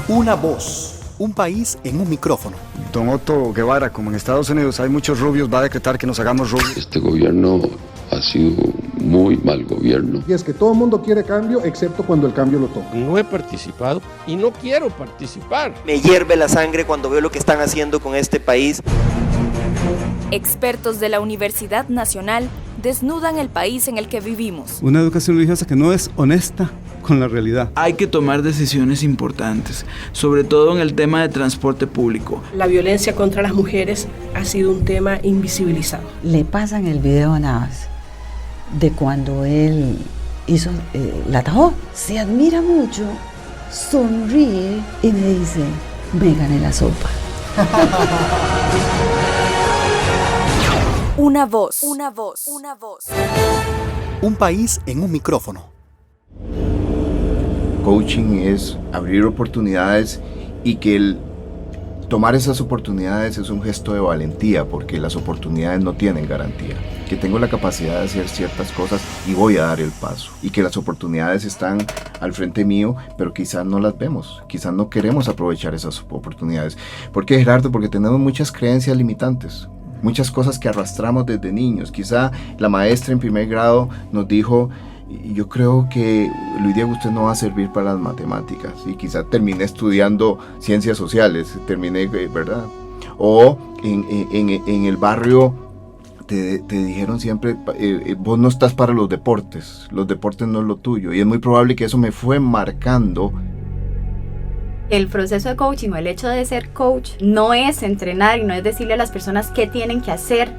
Una voz, un país en un micrófono. Don Otto Guevara, como en Estados Unidos hay muchos rubios, va a decretar que nos hagamos rubios. Este gobierno ha sido muy mal gobierno. Y es que todo el mundo quiere cambio, excepto cuando el cambio lo toca. No he participado y no quiero participar. Me hierve la sangre cuando veo lo que están haciendo con este país. Expertos de la Universidad Nacional desnudan el país en el que vivimos. Una educación religiosa que no es honesta con la realidad. Hay que tomar decisiones importantes, sobre todo en el tema de transporte público. La violencia contra las mujeres ha sido un tema invisibilizado. Le pasan el video a Navas de cuando él hizo, la atajó. Se admira mucho, sonríe y me dice, me gané la sopa. Una voz, una voz, una voz. Un país en un micrófono. Coaching es abrir oportunidades y que el tomar esas oportunidades es un gesto de valentía, porque las oportunidades no tienen garantía. Que tengo la capacidad de hacer ciertas cosas y voy a dar el paso. Y que las oportunidades están al frente mío, pero quizás no las vemos. Quizás no queremos aprovechar esas oportunidades. ¿Por qué, Gerardo? Porque tenemos muchas creencias limitantes. Muchas cosas que arrastramos desde niños. Quizá la maestra en primer grado nos dijo, yo creo que Luis Diego, usted no va a servir para las matemáticas. Y quizá terminé estudiando ciencias sociales, ¿verdad? O en el barrio te dijeron siempre, vos no estás para los deportes no es lo tuyo. Y es muy probable que eso me fue marcando. El proceso de coaching o el hecho de ser coach no es entrenar y no es decirle a las personas qué tienen que hacer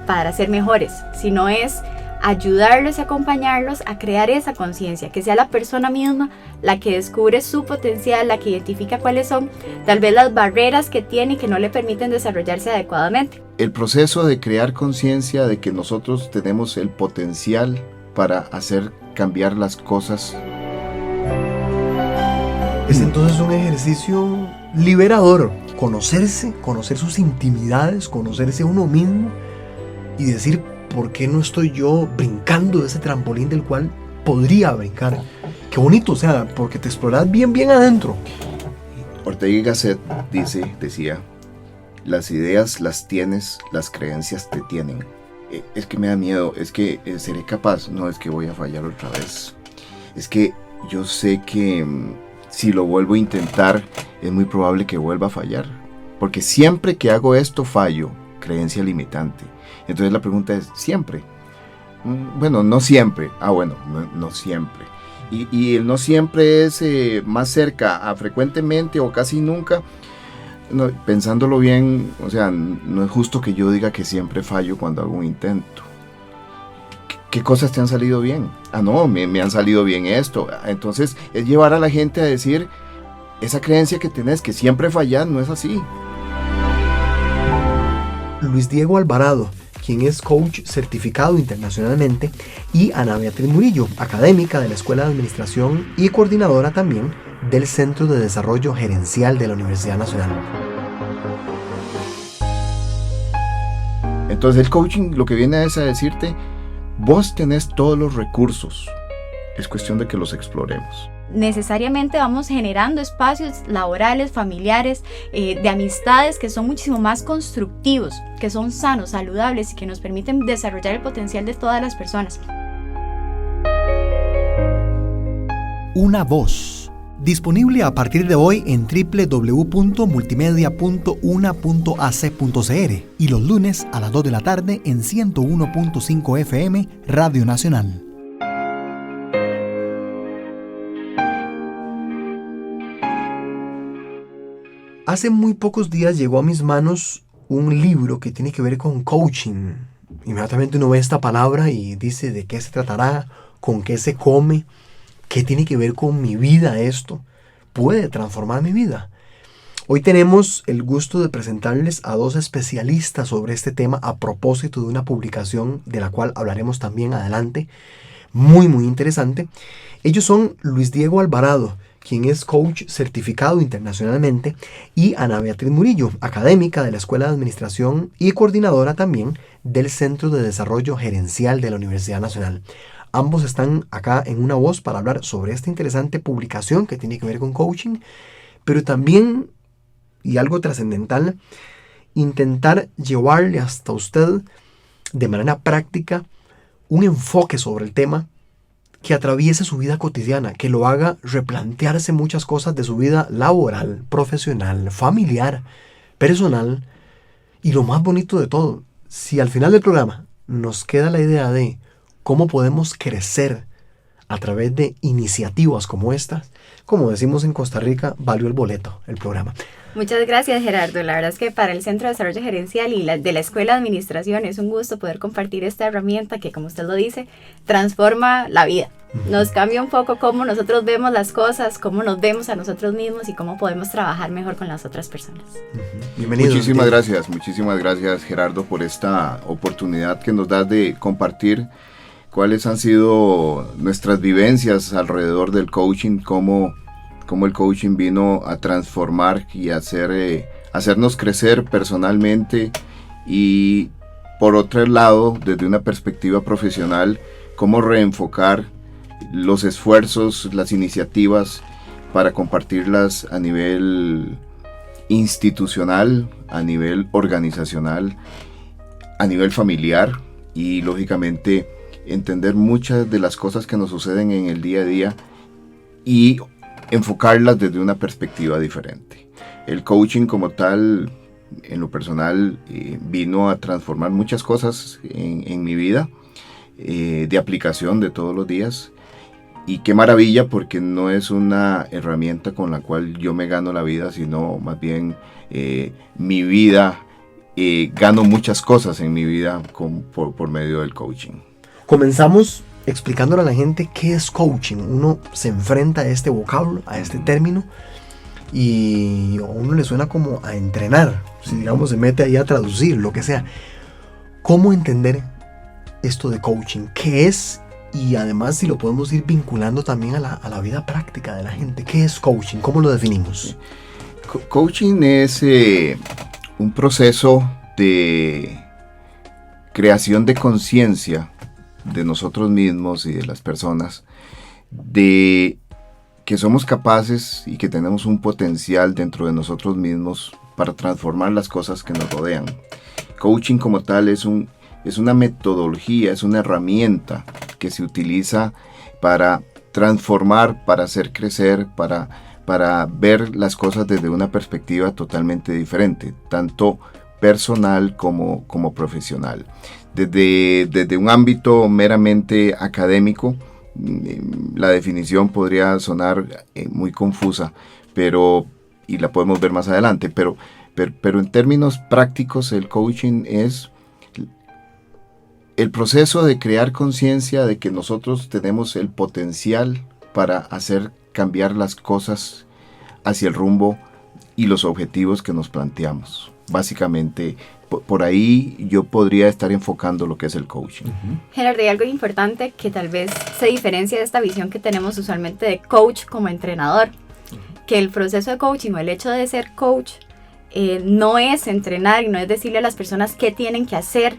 para ser mejores, sino es ayudarlos y acompañarlos a crear esa conciencia, que sea la persona misma la que descubre su potencial, la que identifica cuáles son tal vez las barreras que tiene y que no le permiten desarrollarse adecuadamente. El proceso de crear conciencia de que nosotros tenemos el potencial para hacer cambiar las cosas. Es entonces un ejercicio liberador, conocerse, conocer sus intimidades, conocerse uno mismo y decir, ¿por qué no estoy yo brincando de ese trampolín del cual podría brincar? Qué bonito, o sea, porque te exploras bien adentro. Ortega y Gasset decía, las ideas las tienes, las creencias te tienen. Es que me da miedo, es que seré capaz, no, es que voy a fallar otra vez. Es que yo sé que si lo vuelvo a intentar, es muy probable que vuelva a fallar. Porque siempre que hago esto fallo, creencia limitante. Entonces la pregunta es, ¿siempre? Bueno, no siempre. No siempre. Y el no siempre es más cerca a frecuentemente o casi nunca. No, pensándolo bien, o sea, no es justo que yo diga que siempre fallo cuando hago un intento. ¿Qué cosas te han salido bien? No, me han salido bien esto. Entonces es llevar a la gente a decir, esa creencia que tenés que siempre fallar no es así. Luis Diego Alvarado, quien es coach certificado internacionalmente, y Ana Beatriz Murillo, académica de la Escuela de Administración y coordinadora también del Centro de Desarrollo Gerencial de la Universidad Nacional. Entonces el coaching lo que viene es a decirte, vos tenés todos los recursos, es cuestión de que los exploremos. Necesariamente vamos generando espacios laborales, familiares, de amistades que son muchísimo más constructivos, que son sanos, saludables y que nos permiten desarrollar el potencial de todas las personas. Una voz, disponible a partir de hoy en www.multimedia.una.ac.cr y los lunes a las 2 de la tarde en 101.5 FM Radio Nacional. Hace muy pocos días llegó a mis manos un libro que tiene que ver con coaching. Inmediatamente uno ve esta palabra y dice de qué se tratará, con qué se come, qué tiene que ver con mi vida esto. ¿Puede transformar mi vida? Hoy tenemos el gusto de presentarles a dos especialistas sobre este tema a propósito de una publicación de la cual hablaremos también adelante. Muy interesante. Ellos son Luis Diego Alvarado, quien es coach certificado internacionalmente, y Ana Beatriz Murillo, académica de la Escuela de Administración y coordinadora también del Centro de Desarrollo Gerencial de la Universidad Nacional. Ambos están acá en Una Voz para hablar sobre esta interesante publicación que tiene que ver con coaching, pero también, y algo trascendental, intentar llevarle hasta usted de manera práctica un enfoque sobre el tema que atraviese su vida cotidiana, que lo haga replantearse muchas cosas de su vida laboral, profesional, familiar, personal. Y lo más bonito de todo, si al final del programa nos queda la idea de cómo podemos crecer a través de iniciativas como estas, como decimos en Costa Rica, valió el boleto el programa. Muchas gracias, Gerardo. La verdad es que para el Centro de Desarrollo Gerencial y de la Escuela de Administración es un gusto poder compartir esta herramienta que, como usted lo dice, transforma la vida. Nos cambia un poco cómo nosotros vemos las cosas, cómo nos vemos a nosotros mismos y cómo podemos trabajar mejor con las otras personas. Bienvenido. Muchísimas gracias, Gerardo, por esta oportunidad que nos das de compartir cuáles han sido nuestras vivencias alrededor del coaching, cómo el coaching vino a transformar y hacernos crecer personalmente, y por otro lado, desde una perspectiva profesional, cómo reenfocar los esfuerzos, las iniciativas para compartirlas a nivel institucional, a nivel organizacional, a nivel familiar, y lógicamente entender muchas de las cosas que nos suceden en el día a día y enfocarlas desde una perspectiva diferente. El coaching como tal, en lo personal, vino a transformar muchas cosas en mi vida, de aplicación de todos los días. Y qué maravilla, porque no es una herramienta con la cual yo me gano la vida, sino más bien mi vida, gano muchas cosas en mi vida por medio del coaching. Comenzamos explicándole a la gente qué es coaching. Uno se enfrenta a este vocablo, a este término, y a uno le suena como a entrenar. Si digamos se mete ahí a traducir, lo que sea. ¿Cómo entender esto de coaching? ¿Qué es? Y además si lo podemos ir vinculando también a la vida práctica de la gente. ¿Qué es coaching? ¿Cómo lo definimos? Coaching es un proceso de creación de conciencia de nosotros mismos y de las personas, de que somos capaces y que tenemos un potencial dentro de nosotros mismos para transformar las cosas que nos rodean. Coaching como tal es una metodología, es una herramienta que se utiliza para transformar, para hacer crecer, para ver las cosas desde una perspectiva totalmente diferente, tanto personal como profesional. Desde un ámbito meramente académico, la definición podría sonar muy confusa, y la podemos ver más adelante, pero en términos prácticos, el coaching es el proceso de crear conciencia de que nosotros tenemos el potencial para hacer cambiar las cosas hacia el rumbo y los objetivos que nos planteamos. Básicamente, por ahí yo podría estar enfocando lo que es el coaching. Gerardo, hay algo importante que tal vez se diferencia de esta visión que tenemos usualmente de coach como entrenador, que el proceso de coaching o el hecho de ser coach no es entrenar y no es decirle a las personas qué tienen que hacer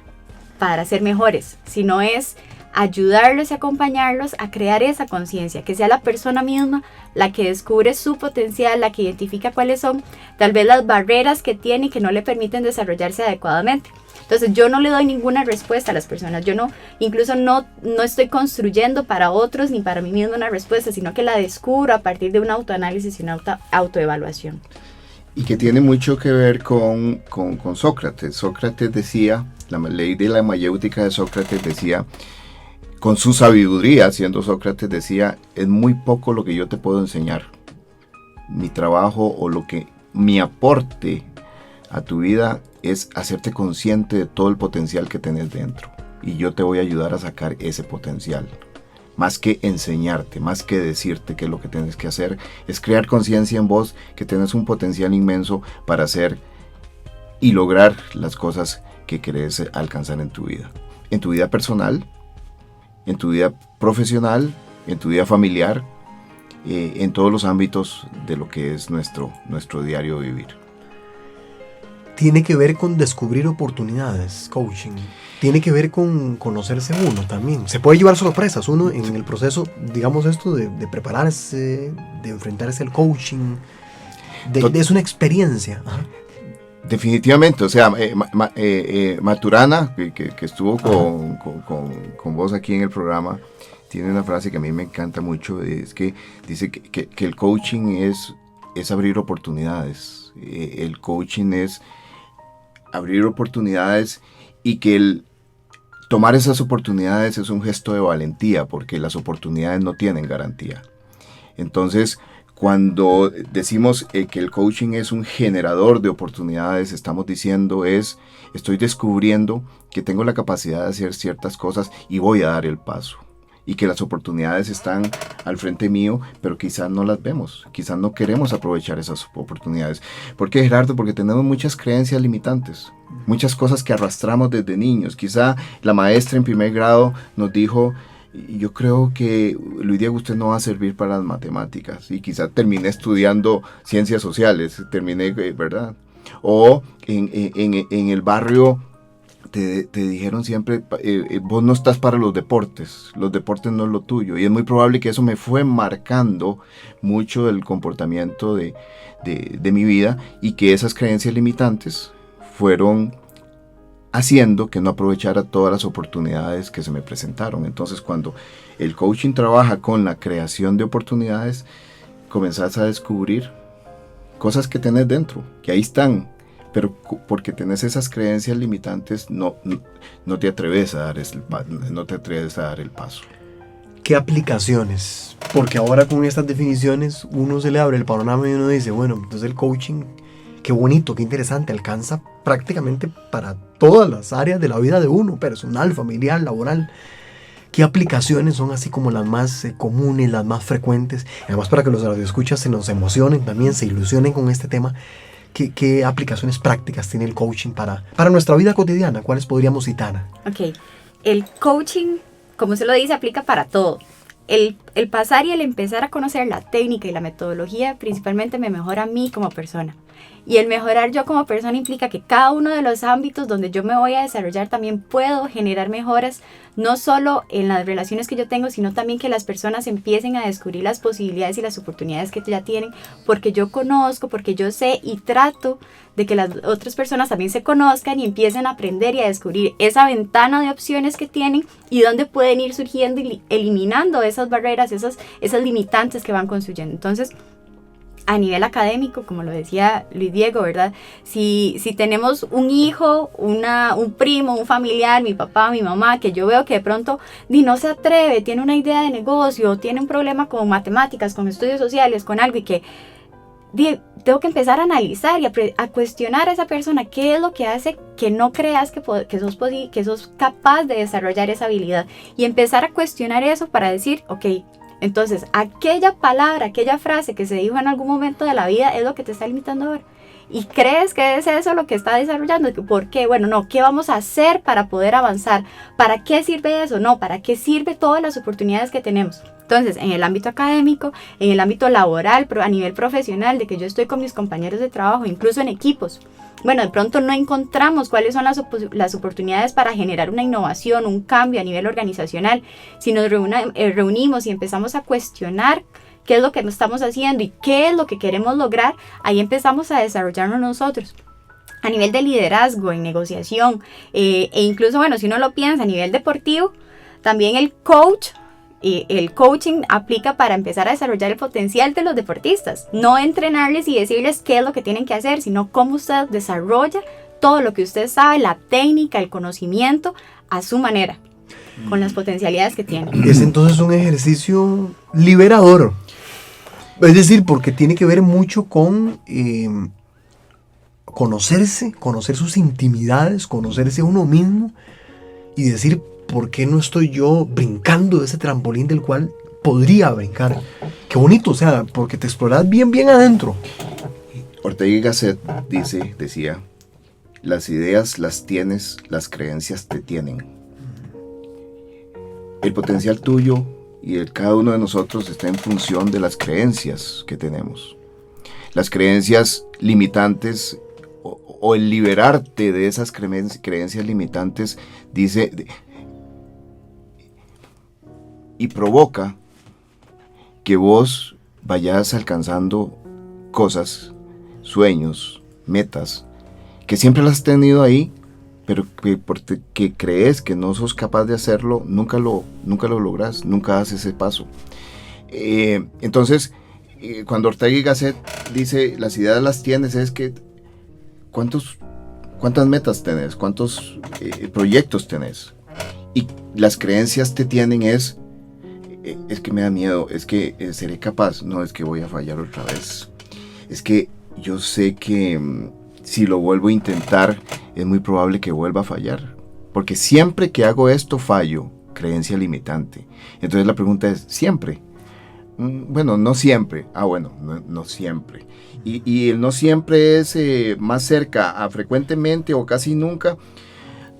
para ser mejores, sino es ayudarlos y acompañarlos a crear esa conciencia, que sea la persona misma la que descubre su potencial, la que identifica cuáles son tal vez las barreras que tiene y que no le permiten desarrollarse adecuadamente. Entonces yo no le doy ninguna respuesta a las personas, yo incluso no estoy construyendo para otros ni para mí mismo una respuesta, sino que la descubro a partir de un autoanálisis y una autoevaluación. Y que tiene mucho que ver con Sócrates. Sócrates decía, la ley de la mayéutica de Sócrates decía, con su sabiduría, siendo Sócrates, decía, es muy poco lo que yo te puedo enseñar. Mi trabajo o mi aporte a tu vida es hacerte consciente de todo el potencial que tenés dentro. Y yo te voy a ayudar a sacar ese potencial. Más que enseñarte, más que decirte qué es lo que tienes que hacer, es crear conciencia en vos que tenés un potencial inmenso para hacer y lograr las cosas que querés alcanzar en tu vida personal, en tu vida profesional, en tu vida familiar, en todos los ámbitos de lo que es nuestro diario vivir. Tiene que ver con descubrir oportunidades, coaching. Tiene que ver con conocerse uno también. Se puede llevar sorpresas uno en el proceso, digamos esto, de prepararse, de enfrentarse al coaching. Es una experiencia. Ajá. Definitivamente, o sea, Maturana, que estuvo con vos aquí en el programa, tiene una frase que a mí me encanta mucho, es que dice que el coaching es abrir oportunidades. El coaching es abrir oportunidades y que el tomar esas oportunidades es un gesto de valentía, porque las oportunidades no tienen garantía. Entonces, cuando decimos que el coaching es un generador de oportunidades, estamos diciendo estoy descubriendo que tengo la capacidad de hacer ciertas cosas y voy a dar el paso. Y que las oportunidades están al frente mío, pero quizás no las vemos, quizás no queremos aprovechar esas oportunidades. ¿Por qué, Gerardo? Porque tenemos muchas creencias limitantes, muchas cosas que arrastramos desde niños. Quizá la maestra en primer grado nos dijo: yo creo que, Luis Diego, usted no va a servir para las matemáticas, y quizá terminé estudiando ciencias sociales, ¿verdad? O en el barrio te dijeron siempre, vos no estás para los deportes no es lo tuyo, y es muy probable que eso me fue marcando mucho del comportamiento de mi vida, y que esas creencias limitantes fueron haciendo que no aprovechara todas las oportunidades que se me presentaron. Entonces, cuando el coaching trabaja con la creación de oportunidades, comenzás a descubrir cosas que tenés dentro, que ahí están, pero porque tenés esas creencias limitantes no te atreves a dar el paso. ¿Qué aplicaciones? Porque ahora con estas definiciones uno se le abre el panorama y uno dice, bueno, entonces el coaching, qué bonito, qué interesante, alcanza prácticamente para todas las áreas de la vida de uno, personal, familiar, laboral. ¿Qué aplicaciones son así como las más comunes, las más frecuentes? Además, para que los radioescuchas se nos emocionen también, se ilusionen con este tema. ¿Qué aplicaciones prácticas tiene el coaching para nuestra vida cotidiana? ¿Cuáles podríamos citar? Ok, el coaching, como se lo dice, aplica para todo. El pasar y el empezar a conocer la técnica y la metodología principalmente me mejora a mí como persona. Y el mejorar yo como persona implica que cada uno de los ámbitos donde yo me voy a desarrollar también puedo generar mejoras, no solo en las relaciones que yo tengo, sino también que las personas empiecen a descubrir las posibilidades y las oportunidades que ya tienen, porque yo conozco, porque yo sé y trato de que las otras personas también se conozcan y empiecen a aprender y a descubrir esa ventana de opciones que tienen y dónde pueden ir surgiendo y eliminando esas barreras, esas limitantes que van construyendo. Entonces, a nivel académico, como lo decía Luis Diego, ¿verdad? Si tenemos un hijo, un primo, un familiar, mi papá, mi mamá, que yo veo que de pronto no se atreve, tiene una idea de negocio, tiene un problema con matemáticas, con estudios sociales, con algo, y que tengo que empezar a analizar y a cuestionar a esa persona qué es lo que hace que no creas que sos capaz de desarrollar esa habilidad, y empezar a cuestionar eso para decir, ok, entonces, aquella palabra, aquella frase que se dijo en algún momento de la vida es lo que te está limitando ahora. ¿Y crees que es eso lo que está desarrollando? ¿Por qué? Bueno, no, ¿qué vamos a hacer para poder avanzar? ¿Para qué sirve eso? No, ¿para qué sirve todas las oportunidades que tenemos? Entonces, en el ámbito académico, en el ámbito laboral, a nivel profesional, de que yo estoy con mis compañeros de trabajo, incluso en equipos. Bueno, de pronto no encontramos cuáles son las oportunidades para generar una innovación, un cambio a nivel organizacional. Si nos reunimos y empezamos a cuestionar qué es lo que estamos haciendo y qué es lo que queremos lograr, ahí empezamos a desarrollarnos nosotros. A nivel de liderazgo, en negociación, e incluso, bueno, si uno lo piensa a nivel deportivo, también el coaching aplica para empezar a desarrollar el potencial de los deportistas. No entrenarles y decirles qué es lo que tienen que hacer, sino cómo usted desarrolla todo lo que usted sabe, la técnica, el conocimiento, a su manera, con las potencialidades que tiene. Es entonces un ejercicio liberador. Es decir, porque tiene que ver mucho con conocer sus intimidades, conocerse a uno mismo y decir, ¿por qué no estoy yo brincando de ese trampolín del cual podría brincar? Qué bonito, o sea, porque te exploras bien adentro. Ortega y Gasset decía, las ideas las tienes, las creencias te tienen. El potencial tuyo y el cada uno de nosotros está en función de las creencias que tenemos. Las creencias limitantes o el liberarte de esas creencias limitantes y provoca que vos vayas alcanzando cosas sueños, metas, que siempre las has tenido ahí, pero que porque crees que no sos capaz de hacerlo, nunca lo logras, nunca haces ese paso. Entonces, cuando Ortega y Gasset dice, las ideas las tienes, es que ¿cuántas metas tenés? ¿Cuántos proyectos tenés? Y las creencias te tienen es que me da miedo, es que seré capaz, no, es que voy a fallar otra vez, es que yo sé que si lo vuelvo a intentar es muy probable que vuelva a fallar, porque siempre que hago esto fallo, creencia limitante. Entonces la pregunta es, ¿siempre? Bueno, no siempre. No siempre. Y el no siempre es más cerca a frecuentemente o casi nunca.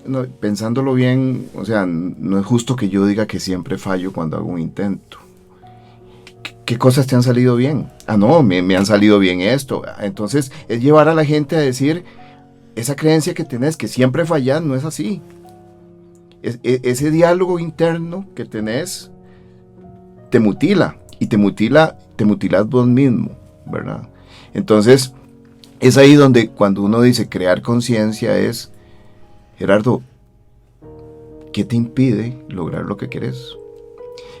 No, pensándolo bien, o sea, no es justo que yo diga que siempre fallo cuando hago un intento. ¿Qué cosas te han salido bien? No, me han salido bien esto. Entonces, es llevar a la gente a decir, esa creencia que tenés, que siempre fallas, no es así. Ese diálogo interno que tenés te mutila. Y te mutilas vos mismo, ¿verdad? Entonces, es ahí donde cuando uno dice crear conciencia es, Gerardo, ¿qué te impide lograr lo que querés?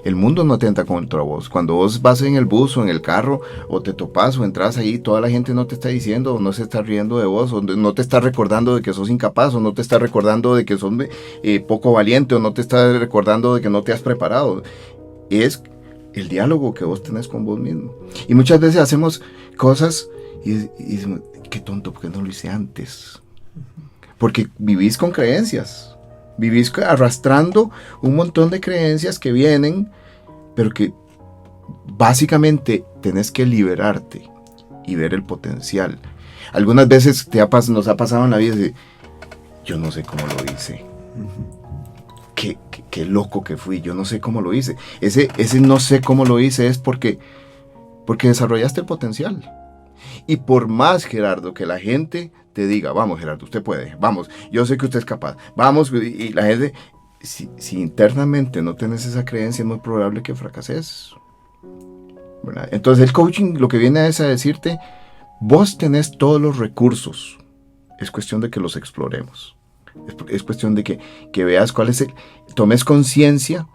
El mundo no atenta contra vos. Cuando vos vas en el bus o en el carro, o te topas o entras ahí, toda la gente no te está diciendo, o no se está riendo de vos, o no te está recordando de que sos incapaz, o no te está recordando de que sos poco valiente, o no te está recordando de que no te has preparado. Es el diálogo que vos tenés con vos mismo. Y muchas veces hacemos cosas y decimos, qué tonto, ¿por qué no lo hice antes? Porque vivís con creencias, vivís arrastrando un montón de creencias que vienen, pero que básicamente tenés que liberarte y ver el potencial. Algunas veces nos ha pasado en la vida de, yo no sé cómo lo hice. Qué loco que fui, yo no sé cómo lo hice. Ese no sé cómo lo hice es porque desarrollaste el potencial. Y por más, Gerardo, que la gente te diga, vamos, Gerardo, usted puede, vamos, yo sé que usted es capaz, vamos, y la gente, si internamente no tenés esa creencia, es muy probable que fracases, ¿verdad? Entonces el coaching lo que viene es a decirte, vos tenés todos los recursos, es cuestión de que los exploremos. Es cuestión de que veas tomes conciencia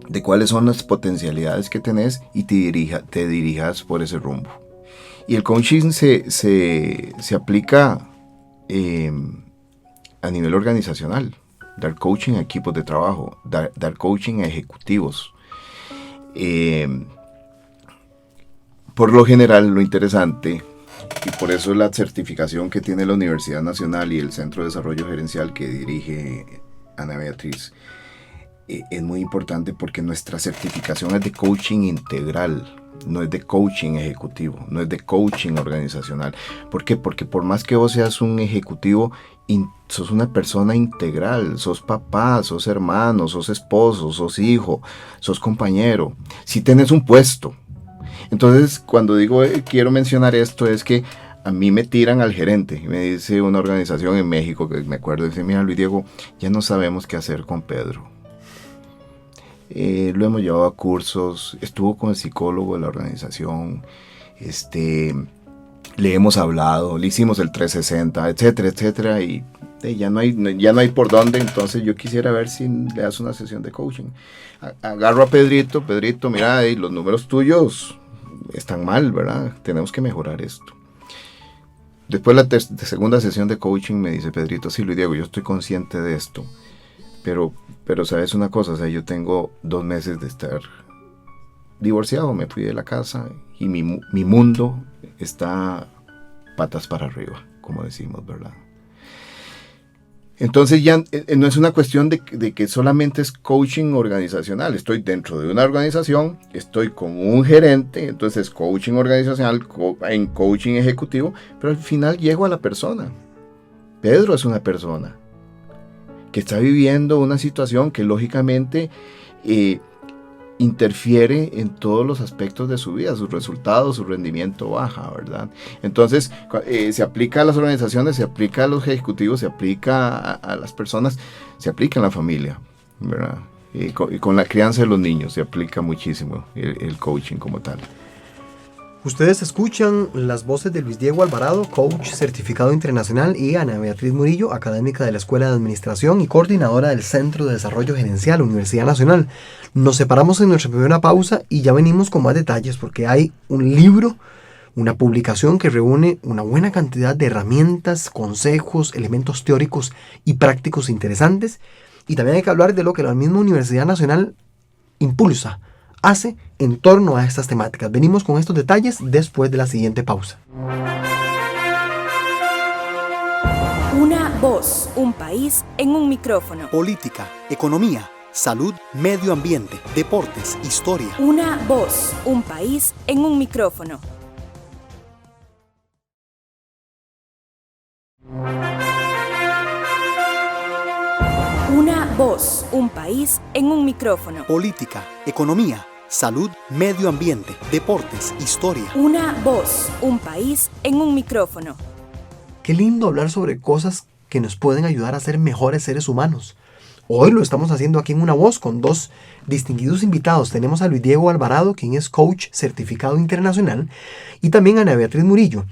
de cuáles son las potencialidades que tenés y te dirijas por ese rumbo. Y el coaching se aplica a nivel organizacional, dar coaching a equipos de trabajo, dar coaching a ejecutivos. Por lo general, lo interesante, y por eso la certificación que tiene la Universidad Nacional y el Centro de Desarrollo Gerencial que dirige Ana Beatriz, es muy importante porque nuestra certificación es de coaching integral, no es de coaching ejecutivo, no es de coaching organizacional. ¿Por qué? Porque por más que vos seas un ejecutivo, sos una persona integral, sos papá, sos hermano, sos esposo, sos hijo, sos compañero, si tenés un puesto. Entonces, cuando digo quiero mencionar esto, es que a mí me tiran al gerente. Y me dice una organización en México, que me acuerdo, dice, mira Luis Diego, ya no sabemos qué hacer con Pedro. Lo hemos llevado a cursos, estuvo con el psicólogo de la organización, le hemos hablado, le hicimos el 360, etcétera, etcétera, y ya no hay por dónde. Entonces yo quisiera ver si le das una sesión de coaching. Agarro a Pedrito, mira, los números tuyos están mal, ¿verdad? Tenemos que mejorar esto. Después de la segunda sesión de coaching me dice Pedrito, sí, Luis Diego, yo estoy consciente de esto, pero sabes una cosa, o sea, yo tengo 2 meses de estar divorciado, me fui de la casa y mi mundo está patas para arriba, como decimos, ¿verdad? Entonces ya no es una cuestión de que solamente es coaching organizacional. Estoy dentro de una organización, estoy con un gerente, entonces coaching organizacional, en coaching ejecutivo, pero al final llego a la persona. Pedro es una persona que está viviendo una situación que lógicamente interfiere en todos los aspectos de su vida, sus resultados, su rendimiento baja, ¿verdad? Entonces, se aplica a las organizaciones, se aplica a los ejecutivos, se aplica a las personas, se aplica en la familia, ¿verdad? Y con la crianza de los niños se aplica muchísimo el coaching como tal. Ustedes escuchan las voces de Luis Diego Alvarado, coach certificado internacional, y Ana Beatriz Murillo, académica de la Escuela de Administración y coordinadora del Centro de Desarrollo Gerencial, Universidad Nacional. Nos separamos en nuestra primera pausa y ya venimos con más detalles porque hay un libro, una publicación que reúne una buena cantidad de herramientas, consejos, elementos teóricos y prácticos interesantes. Y también hay que hablar de lo que la misma Universidad Nacional impulsa, hace en torno a estas temáticas. Venimos con estos detalles después de la siguiente pausa. Una voz, un país en un micrófono. Política, economía, salud, medio ambiente, deportes, historia. Una voz, un país en un micrófono. Una voz, un país en un micrófono. Política, economía, salud, medio ambiente, deportes, historia. Una voz, un país en un micrófono. Qué lindo hablar sobre cosas que nos pueden ayudar a ser mejores seres humanos. Hoy lo estamos haciendo aquí en Una Voz con dos distinguidos invitados. Tenemos a Luis Diego Alvarado, quien es coach certificado internacional, y también a Ana Beatriz Murillo,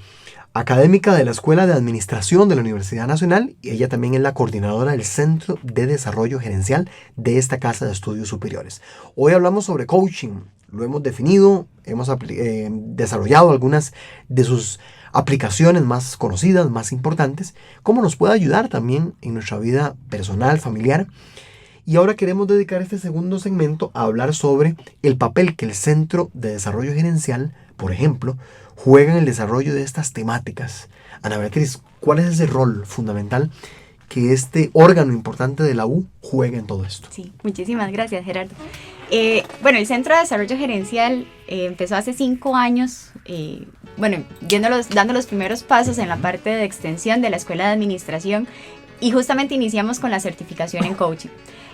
académica de la Escuela de Administración de la Universidad Nacional, y ella también es la coordinadora del Centro de Desarrollo Gerencial de esta Casa de Estudios Superiores. Hoy hablamos sobre coaching, lo hemos definido, hemos desarrollado algunas de sus aplicaciones más conocidas, más importantes, cómo nos puede ayudar también en nuestra vida personal, familiar. Y ahora queremos dedicar este segundo segmento a hablar sobre el papel que el Centro de Desarrollo Gerencial, por ejemplo, juega en el desarrollo de estas temáticas. Ana Beatriz, ¿cuál es ese rol fundamental que este órgano importante de la U juega en todo esto? Sí, muchísimas gracias, Gerardo. Bueno, el Centro de Desarrollo Gerencial empezó hace 5 años, dando los primeros pasos en la parte de extensión de la Escuela de Administración, y justamente iniciamos con la certificación en coaching.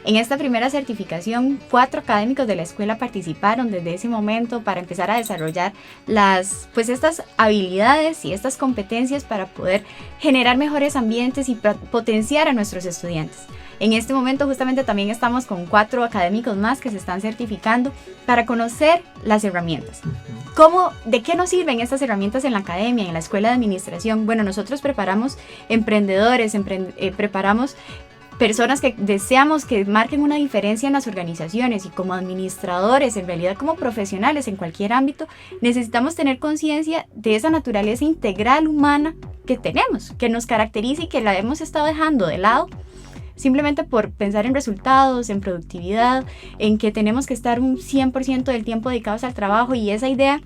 En esta primera certificación, 4 académicos de la escuela participaron desde ese momento para empezar a desarrollar estas habilidades y estas competencias para poder generar mejores ambientes y potenciar a nuestros estudiantes. En este momento justamente también estamos con 4 académicos más que se están certificando para conocer las herramientas. ¿De qué nos sirven estas herramientas en la academia, en la escuela de administración? Bueno, nosotros preparamos emprendedores, preparamos personas que deseamos que marquen una diferencia en las organizaciones, y como administradores, en realidad como profesionales en cualquier ámbito, necesitamos tener conciencia de esa naturaleza integral humana que tenemos, que nos caracteriza y que la hemos estado dejando de lado simplemente por pensar en resultados, en productividad, en que tenemos que estar un 100% del tiempo dedicados al trabajo, y esa idea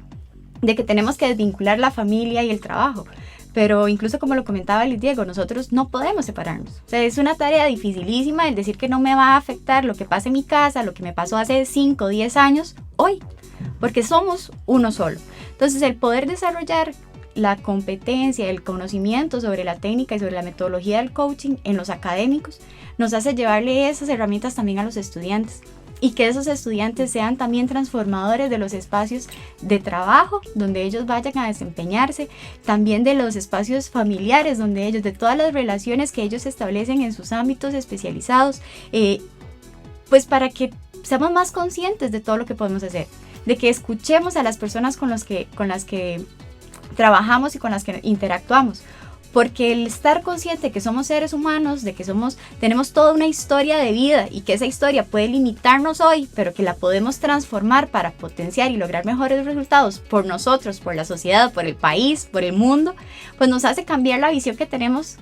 de que tenemos que desvincular la familia y el trabajo. Pero incluso como lo comentaba Luis Diego, nosotros no podemos separarnos. O sea, es una tarea dificilísima el decir que no me va a afectar lo que pasa en mi casa, lo que me pasó hace 5 o 10 años, hoy, porque somos uno solo. Entonces, el poder desarrollar la competencia, el conocimiento sobre la técnica y sobre la metodología del coaching en los académicos nos hace llevarle esas herramientas también a los estudiantes, y que esos estudiantes sean también transformadores de los espacios de trabajo donde ellos vayan a desempeñarse, también de los espacios familiares donde ellos, de todas las relaciones que ellos establecen en sus ámbitos especializados, pues para que seamos más conscientes de todo lo que podemos hacer, de que escuchemos a las personas con las que trabajamos y con las que interactuamos. Porque el estar consciente que somos seres humanos, de que tenemos toda una historia de vida, y que esa historia puede limitarnos hoy, pero que la podemos transformar para potenciar y lograr mejores resultados por nosotros, por la sociedad, por el país, por el mundo, pues nos hace cambiar la visión que tenemos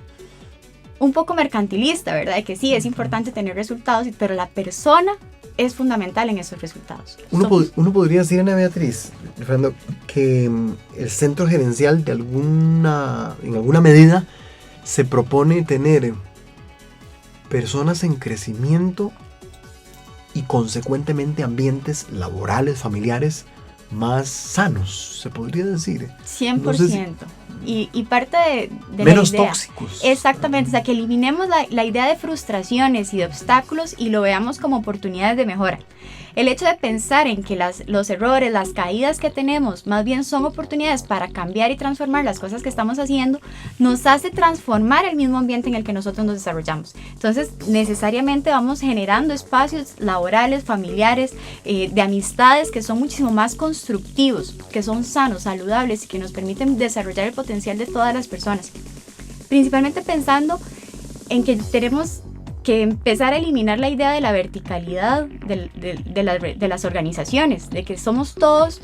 un poco mercantilista, ¿verdad? De que sí, es importante tener resultados, pero la persona es fundamental en esos resultados. Uno podría decir, Ana Beatriz, Fernando, que el centro gerencial en alguna medida se propone tener personas en crecimiento y consecuentemente ambientes laborales, familiares más sanos, se podría decir. 100%. No sé si... y parte de menos la idea, tóxicos. Exactamente, o sea, que eliminemos la idea de frustraciones y de obstáculos y lo veamos como oportunidades de mejora. el hecho de pensar en que los errores, las caídas que tenemos, más bien son oportunidades para cambiar y transformar las cosas que estamos haciendo, nos hace transformar el mismo ambiente en el que nosotros nos desarrollamos. Entonces, necesariamente vamos generando espacios laborales, familiares, de amistades que son muchísimo más constructivos, que son sanos, saludables y que nos permiten desarrollar el potencial de todas las personas. Principalmente pensando en que tenemos que empezar a eliminar la idea de la verticalidad de las organizaciones, de que somos todos,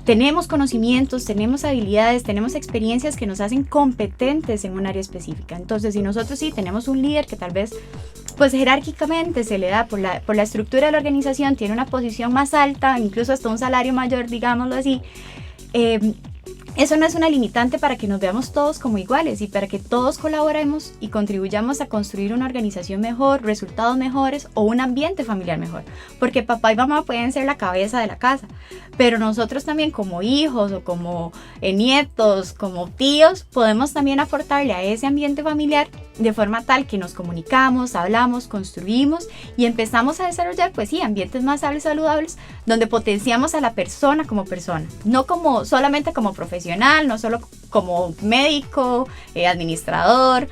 tenemos conocimientos, tenemos habilidades, tenemos experiencias que nos hacen competentes en un área específica. Entonces, si nosotros sí tenemos un líder que tal vez, pues jerárquicamente se le da por la estructura de la organización, tiene una posición más alta, incluso hasta un salario mayor, digámoslo así, eso no es una limitante para que nos veamos todos como iguales y para que todos colaboremos y contribuyamos a construir una organización mejor, resultados mejores o un ambiente familiar mejor. Porque papá y mamá pueden ser la cabeza de la casa, pero nosotros también como hijos o como nietos, como tíos, podemos también aportarle a ese ambiente familiar de forma tal que nos comunicamos, hablamos, construimos y empezamos a desarrollar, pues sí, ambientes más saludables donde potenciamos a la persona como persona, no como solamente como profesional, no solo como médico, administrador,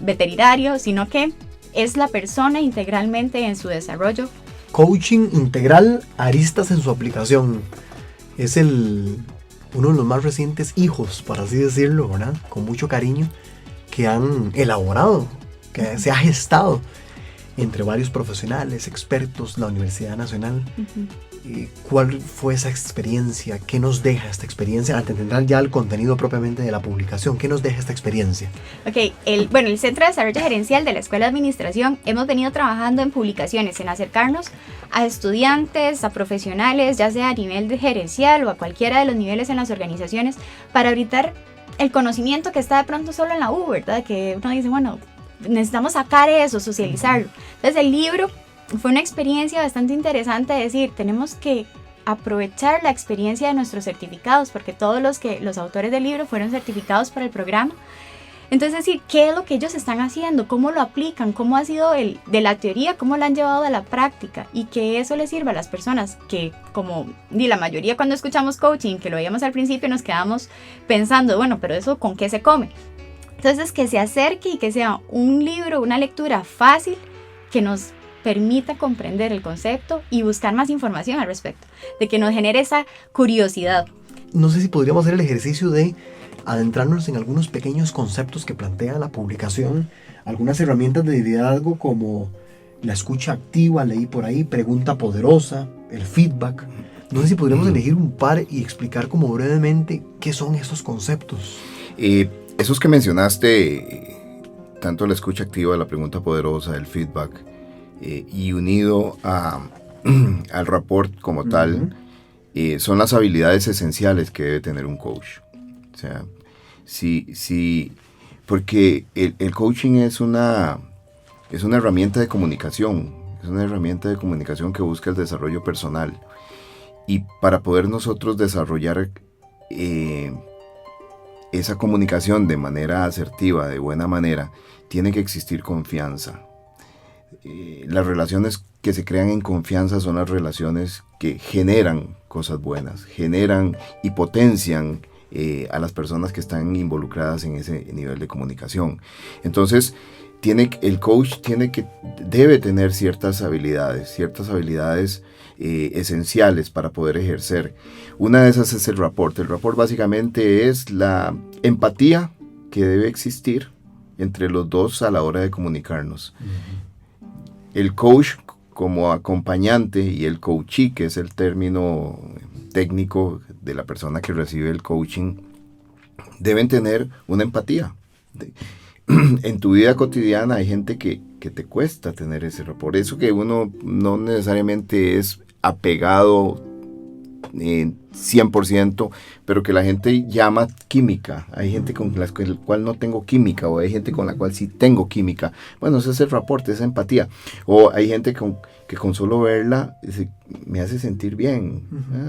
veterinario, sino que es la persona integralmente en su desarrollo. Coaching integral, aristas en su aplicación. Es uno de los más recientes hijos, por así decirlo, ¿verdad? Con mucho cariño, que han elaborado, que se ha gestado entre varios profesionales, expertos, la Universidad Nacional. ¿Cuál fue esa experiencia? ¿Qué nos deja esta experiencia? Antes de entrar ya al contenido propiamente de la publicación, ¿qué nos deja esta experiencia? Ok, el Centro de Desarrollo Gerencial de la Escuela de Administración hemos venido trabajando en publicaciones, en acercarnos a estudiantes, a profesionales, ya sea a nivel de gerencial o a cualquiera de los niveles en las organizaciones, para brindar el conocimiento que está de pronto solo en la U, ¿verdad? Que uno dice, bueno, necesitamos sacar eso, socializarlo. Entonces el libro fue una experiencia bastante interesante de decir, tenemos que aprovechar la experiencia de nuestros certificados, porque todos los autores del libro fueron certificados para el programa. Entonces decir, ¿qué es lo que ellos están haciendo? ¿Cómo lo aplican? ¿Cómo ha sido de la teoría? ¿Cómo lo han llevado a la práctica? Y que eso les sirva a las personas que, como la mayoría cuando escuchamos coaching, que lo veíamos al principio, nos quedamos pensando, bueno, pero eso ¿con qué se come? Entonces que se acerque y que sea un libro, una lectura fácil que nos permita comprender el concepto y buscar más información al respecto, de que nos genere esa curiosidad. No sé si podríamos hacer el ejercicio de adentrarnos en algunos pequeños conceptos que plantea la publicación, algunas herramientas de liderazgo como la escucha activa, leí por ahí, pregunta poderosa, el feedback. No sé si podríamos elegir un par y explicar como brevemente qué son esos conceptos. Esos que mencionaste, tanto la escucha activa, la pregunta poderosa, el feedback, y unido al rapport como tal, son las habilidades esenciales que debe tener un coach. O sea, sí, porque el coaching es una herramienta de comunicación, que busca el desarrollo personal. Y para poder nosotros desarrollar esa comunicación de manera asertiva, de buena manera, tiene que existir confianza. Las relaciones que se crean en confianza son las relaciones que generan cosas buenas, generan y potencian a las personas que están involucradas en ese nivel de comunicación. Entonces, el coach debe tener ciertas habilidades esenciales para poder ejercer. Una de esas es el rapport. El rapport básicamente es la empatía que debe existir entre los dos a la hora de comunicarnos. El coach como acompañante y el coachee, que es el término técnico de la persona que recibe el coaching, deben tener una empatía. En tu vida cotidiana hay gente que te cuesta tener ese rapport. Eso que uno no necesariamente es apegado 100%, pero que la gente llama química. Hay gente con la cual no tengo química, o hay gente con la cual sí tengo química. Bueno, ese es el rapport, esa empatía. O hay gente que con solo verla me hace sentir bien.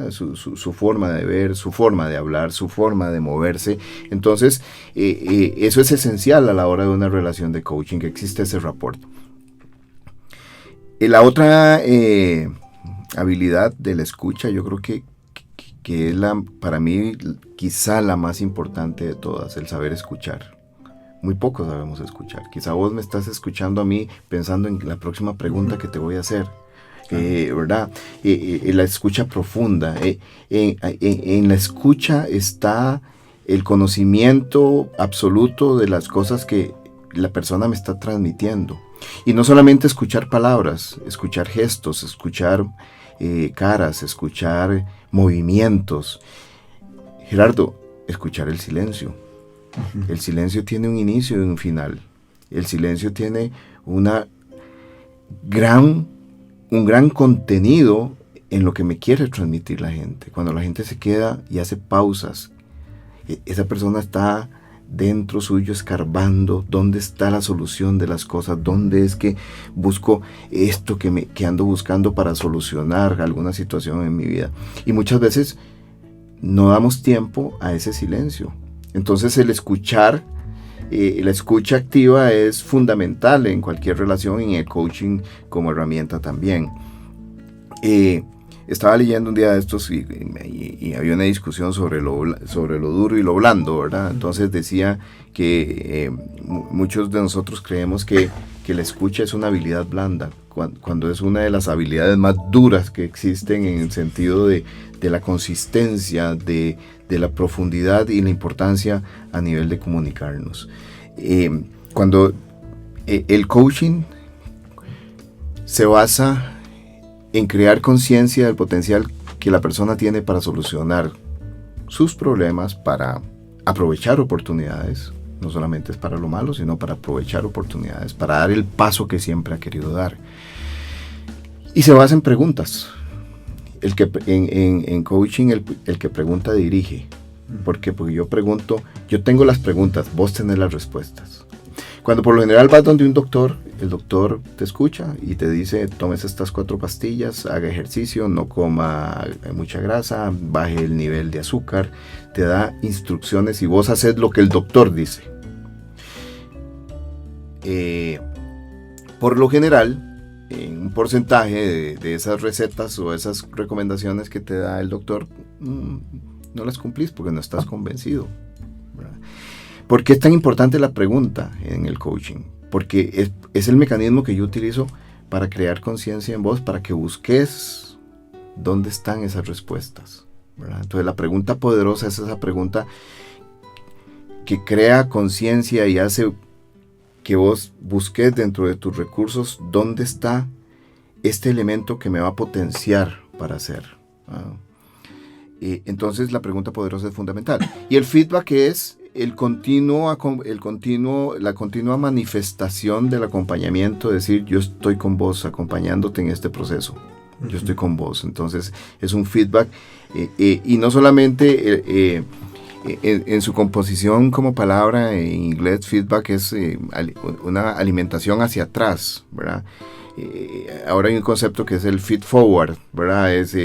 Su forma de ver, su forma de hablar, su forma de moverse. Entonces, eso es esencial a la hora de una relación de coaching, que existe ese rapport. La otra habilidad de la escucha, yo creo que es para mí quizá la más importante de todas, el saber escuchar. Muy pocos sabemos escuchar. Quizá vos me estás escuchando a mí pensando en la próxima pregunta que te voy a hacer, ¿verdad? La escucha profunda. En la escucha está el conocimiento absoluto de las cosas que la persona me está transmitiendo. Y no solamente escuchar palabras, escuchar gestos, escuchar caras, escuchar movimientos. Gerardo, escuchar el silencio. El silencio tiene un inicio y un final. El silencio tiene un gran contenido en lo que me quiere transmitir la gente. Cuando la gente se queda y hace pausas, esa persona está dentro suyo escarbando dónde está la solución de las cosas, dónde es que busco esto que ando buscando para solucionar alguna situación en mi vida. Y muchas veces no damos tiempo a ese silencio. Entonces el escuchar, la escucha activa es fundamental en cualquier relación, y en el coaching como herramienta también. Estaba leyendo un día de estos y había una discusión sobre lo duro y lo blando, ¿verdad? Entonces decía que muchos de nosotros creemos que la escucha es una habilidad blanda, cuando es una de las habilidades más duras que existen, en el sentido de la consistencia, de la profundidad y la importancia a nivel de comunicarnos. Cuando el coaching se basa en crear conciencia del potencial que la persona tiene para solucionar sus problemas, para aprovechar oportunidades, no solamente es para lo malo, sino para aprovechar oportunidades, para dar el paso que siempre ha querido dar. Y se basa en preguntas. En coaching el que pregunta dirige. ¿Por qué? Porque yo pregunto, yo tengo las preguntas, vos tenés las respuestas. Cuando por lo general vas donde un doctor, el doctor te escucha y te dice: tomes estas 4 pastillas, haga ejercicio, no coma mucha grasa, baje el nivel de azúcar, te da instrucciones y vos haces lo que el doctor dice. Por lo general, en un porcentaje de esas recetas o esas recomendaciones que te da el doctor, no las cumplís porque no estás convencido, ¿verdad? ¿Por qué es tan importante la pregunta en el coaching? Porque es el mecanismo que yo utilizo para crear conciencia en vos, para que busques dónde están esas respuestas, ¿verdad? Entonces la pregunta poderosa es esa pregunta que crea conciencia y hace que vos busques dentro de tus recursos dónde está este elemento que me va a potenciar para hacer, ¿verdad? Entonces la pregunta poderosa es fundamental. Y el feedback es la continua manifestación del acompañamiento, es decir, yo estoy con vos, acompañándote en este proceso, yo estoy con vos. Entonces es un feedback, y no solamente en su composición como palabra en inglés. Feedback es una alimentación hacia atrás, ¿verdad? Ahora hay un concepto que es el feed forward, ¿verdad? Es,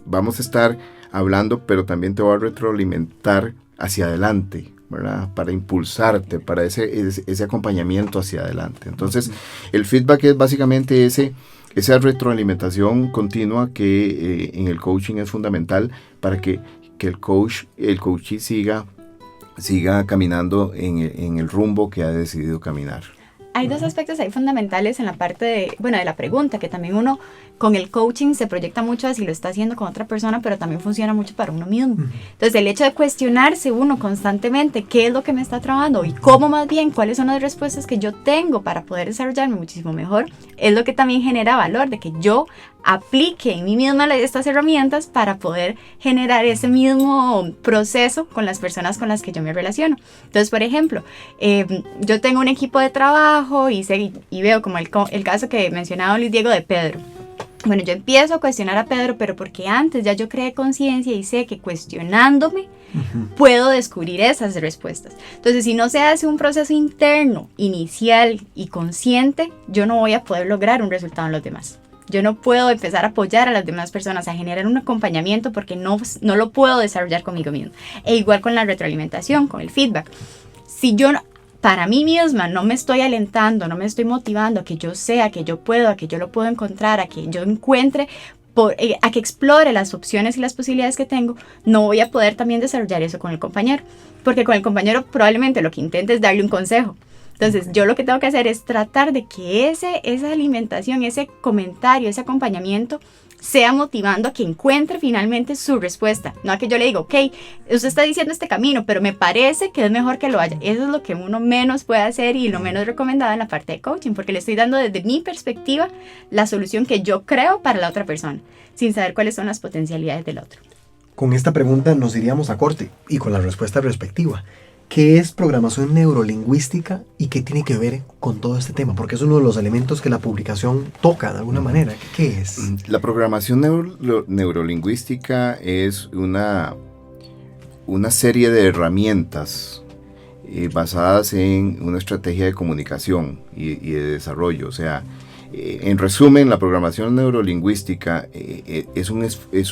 vamos a estar hablando, pero también te voy a retroalimentar hacia adelante, ¿verdad? Para impulsarte, para ese acompañamiento hacia adelante. Entonces, el feedback es básicamente esa retroalimentación continua que en el coaching es fundamental para que el coachee siga caminando en el rumbo que ha decidido caminar. Hay dos aspectos ahí fundamentales en la parte de la pregunta, que también uno con el coaching se proyecta mucho a si lo está haciendo con otra persona, pero también funciona mucho para uno mismo. Entonces el hecho de cuestionarse uno constantemente qué es lo que me está trabando y cómo, más bien cuáles son las respuestas que yo tengo para poder desarrollarme muchísimo mejor, es lo que también genera valor, de que yo aplique en mí misma estas herramientas para poder generar ese mismo proceso con las personas con las que yo me relaciono. Entonces, por ejemplo, yo tengo un equipo de trabajo y veo como el caso que mencionaba Luis Diego de Pedro. Bueno, yo empiezo a cuestionar a Pedro, pero porque antes ya yo creé conciencia y sé que cuestionándome puedo descubrir esas respuestas. Entonces, si no se hace un proceso interno, inicial y consciente, yo no voy a poder lograr un resultado en los demás. Yo no puedo empezar a apoyar a las demás personas, a generar un acompañamiento, porque no lo puedo desarrollar conmigo mismo. E igual con la retroalimentación, con el feedback. Si yo para mí misma no me estoy alentando, no me estoy motivando a que yo sea, a que yo puedo, a que yo lo puedo encontrar, a que yo encuentre, a que explore las opciones y las posibilidades que tengo, no voy a poder también desarrollar eso con el compañero, porque con el compañero probablemente lo que intente es darle un consejo. Entonces yo lo que tengo que hacer es tratar de que esa alimentación, ese comentario, ese acompañamiento sea motivando a que encuentre finalmente su respuesta, no a que yo le diga, ok, usted está diciendo este camino, pero me parece que es mejor que lo haya. Eso es lo que uno menos puede hacer y lo menos recomendado en la parte de coaching, porque le estoy dando desde mi perspectiva la solución que yo creo para la otra persona, sin saber cuáles son las potencialidades del otro. Con esta pregunta nos iríamos a corte y con la respuesta respectiva. ¿Qué es programación neurolingüística y qué tiene que ver con todo este tema? Porque es uno de los elementos que la publicación toca de alguna manera. ¿Qué es? La programación neurolingüística es una serie de herramientas basadas en una estrategia de comunicación y de desarrollo. O sea, en resumen, la programación neurolingüística es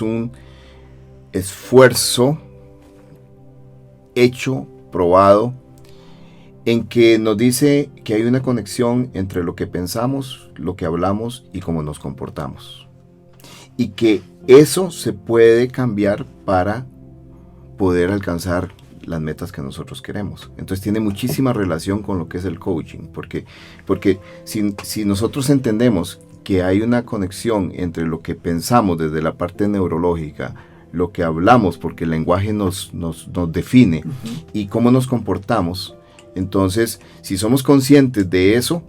un esfuerzo hecho, probado, en que nos dice que hay una conexión entre lo que pensamos, lo que hablamos y cómo nos comportamos. Y que eso se puede cambiar para poder alcanzar las metas que nosotros queremos. Entonces tiene muchísima relación con lo que es el coaching, porque si nosotros entendemos que hay una conexión entre lo que pensamos desde la parte neurológica, lo que hablamos, porque el lenguaje nos define, y cómo nos comportamos, entonces si somos conscientes de eso,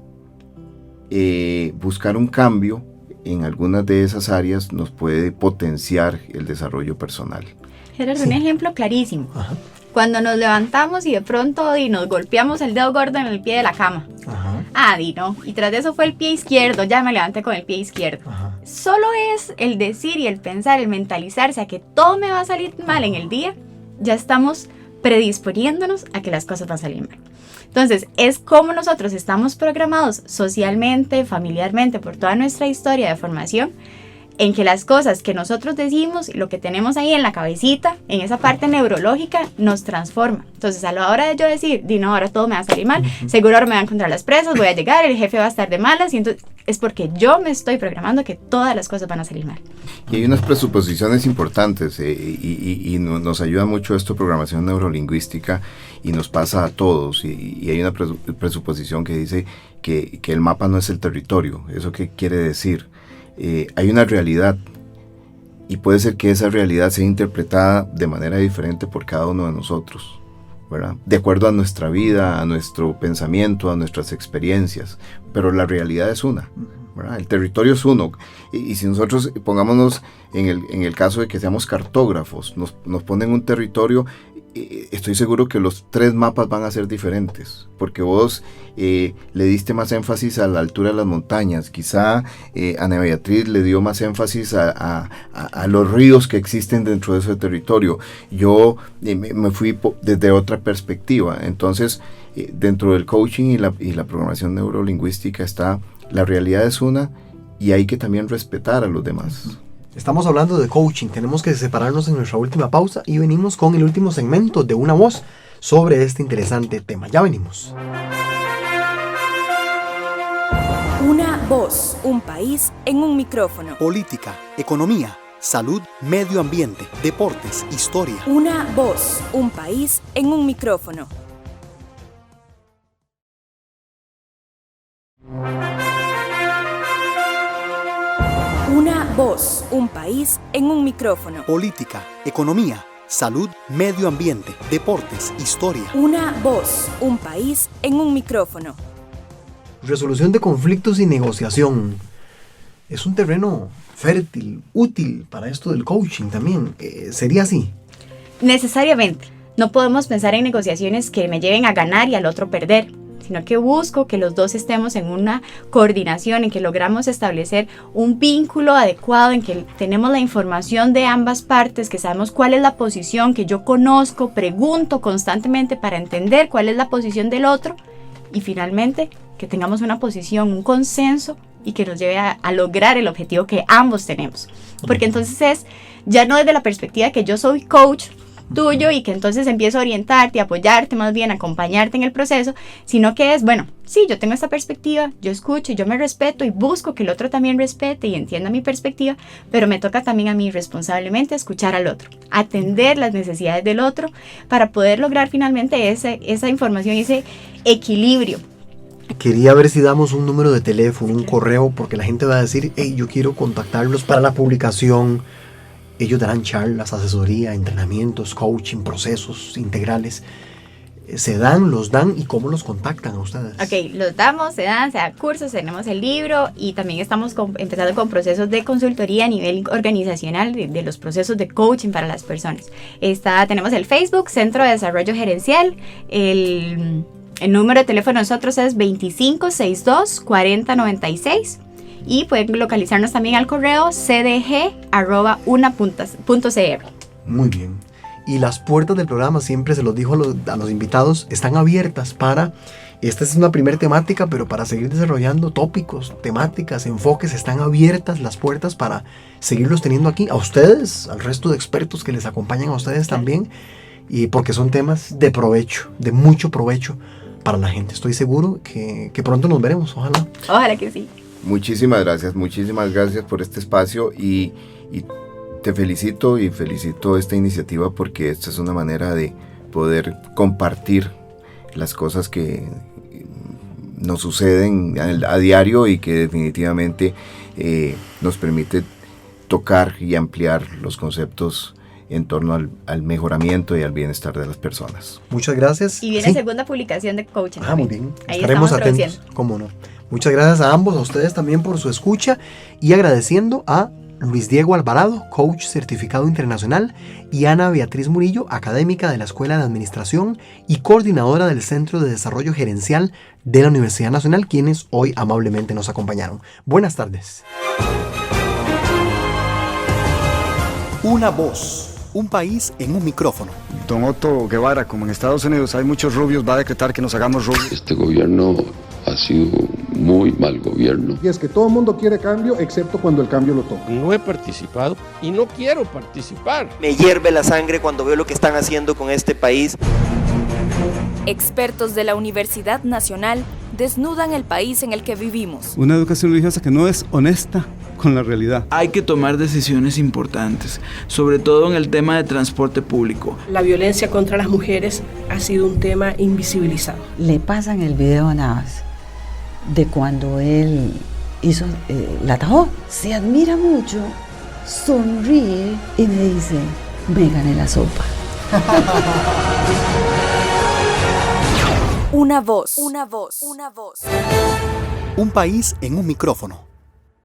buscar un cambio en algunas de esas áreas nos puede potenciar el desarrollo personal. Gerardo, un ejemplo clarísimo. Cuando nos levantamos y de pronto nos golpeamos el dedo gordo en el pie de la cama. No. Y tras de eso fue el pie izquierdo, ya me levanté con el pie izquierdo. Solo es el decir y el pensar, el mentalizarse a que todo me va a salir mal en el día, ya estamos predisponiéndonos a que las cosas van a salir mal. Entonces, es como nosotros estamos programados socialmente, familiarmente, por toda nuestra historia de formación, en que las cosas que nosotros decimos y lo que tenemos ahí en la cabecita, en esa parte neurológica, nos transforma. Entonces, a la hora de yo decir, no, ahora todo me va a salir mal, seguro ahora me van a encontrar las presas, voy a llegar, el jefe va a estar de malas, y entonces es porque yo me estoy programando que todas las cosas van a salir mal. Y hay unas presuposiciones importantes y nos ayuda mucho esto, programación neurolingüística, y nos pasa a todos, y hay una presuposición que dice que el mapa no es el territorio. ¿Eso qué quiere decir? Hay una realidad y puede ser que esa realidad sea interpretada de manera diferente por cada uno de nosotros, ¿verdad? De acuerdo a nuestra vida, a nuestro pensamiento, a nuestras experiencias, pero la realidad es una, ¿verdad? El territorio es uno, y si nosotros pongámonos en el caso de que seamos cartógrafos, nos ponen un territorio, estoy seguro que los 3 mapas van a ser diferentes, porque vos le diste más énfasis a la altura de las montañas, quizá Ana Beatriz le dio más énfasis a los ríos que existen dentro de ese territorio, yo me fui desde otra perspectiva. Entonces dentro del coaching y la programación neurolingüística está, la realidad es una, y hay que también respetar a los demás. Estamos hablando de coaching, tenemos que separarnos en nuestra última pausa y venimos con el último segmento de Una Voz sobre este interesante tema. Ya venimos. Una voz, un país en un micrófono. Política, economía, salud, medio ambiente, deportes, historia. Una voz, un país en un micrófono. Una voz, un país en un micrófono. Política, economía, salud, medio ambiente, deportes, historia. Una voz, un país en un micrófono. Resolución de conflictos y negociación. Es un terreno fértil, útil para esto del coaching también. ¿Sería así? Necesariamente. No podemos pensar en negociaciones que me lleven a ganar y al otro perder, sino que busco que los dos estemos en una coordinación, en que logramos establecer un vínculo adecuado, en que tenemos la información de ambas partes, que sabemos cuál es la posición, que yo conozco, pregunto constantemente para entender cuál es la posición del otro, y finalmente que tengamos una posición, un consenso, y que nos lleve a lograr el objetivo que ambos tenemos. Porque entonces ya no desde la perspectiva que yo soy coach, tuyo y que entonces empiezo a orientarte, a apoyarte, más bien acompañarte en el proceso, sino que es, bueno, sí, yo tengo esta perspectiva, yo escucho, yo me respeto y busco que el otro también respete y entienda mi perspectiva, pero me toca también a mí responsablemente escuchar al otro, atender las necesidades del otro para poder lograr finalmente esa información y ese equilibrio. Quería ver si damos un número de teléfono, un correo, porque la gente va a decir, hey, yo quiero contactarlos para la publicación. Ellos darán charlas, asesoría, entrenamientos, coaching, procesos integrales. ¿Se dan, los dan y cómo los contactan a ustedes? Ok, los damos, se dan cursos, tenemos el libro y también estamos empezando con procesos de consultoría a nivel organizacional de los procesos de coaching para las personas. Tenemos el Facebook, Centro de Desarrollo Gerencial, el número de teléfono de nosotros es 2562-4096 y pueden localizarnos también al correo cdg@una.cr. Muy bien. Y las puertas del programa, siempre se los dijo a los invitados, están abiertas para, esta es una primera temática, pero para seguir desarrollando tópicos, temáticas, enfoques, están abiertas las puertas para seguirlos teniendo aquí, a ustedes, al resto de expertos que les acompañan a ustedes también, y porque son temas de provecho, de mucho provecho para la gente. Estoy seguro que pronto nos veremos, ojalá. Ojalá que sí. Muchísimas gracias por este espacio y te felicito y felicito esta iniciativa porque esta es una manera de poder compartir las cosas que nos suceden a diario y que definitivamente nos permite tocar y ampliar los conceptos en torno al mejoramiento y al bienestar de las personas. Muchas gracias. Y viene segunda publicación de coaching. Muy bien. Ahí estaremos atentos. Cómo no. Muchas gracias a ambos, a ustedes también por su escucha y agradeciendo a Luis Diego Alvarado, coach certificado internacional, y Ana Beatriz Murillo, académica de la Escuela de Administración y coordinadora del Centro de Desarrollo Gerencial de la Universidad Nacional, quienes hoy amablemente nos acompañaron. Buenas tardes. Una voz. Un país en un micrófono. Don Otto Guevara, como en Estados Unidos hay muchos rubios, va a decretar que nos hagamos rubios. Este gobierno ha sido muy mal gobierno. Y es que todo el mundo quiere cambio, excepto cuando el cambio lo toca. No he participado y no quiero participar. Me hierve la sangre cuando veo lo que están haciendo con este país. Expertos de la Universidad Nacional desnudan el país en el que vivimos. Una educación religiosa que no es honesta con la realidad. Hay que tomar decisiones importantes, sobre todo en el tema de transporte público. La violencia contra las mujeres ha sido un tema invisibilizado. Le pasan el video a Navas de cuando él la atajó. Se admira mucho, sonríe y me dice, me gané la sopa. Una voz. Una voz. Una voz. Un país en un micrófono.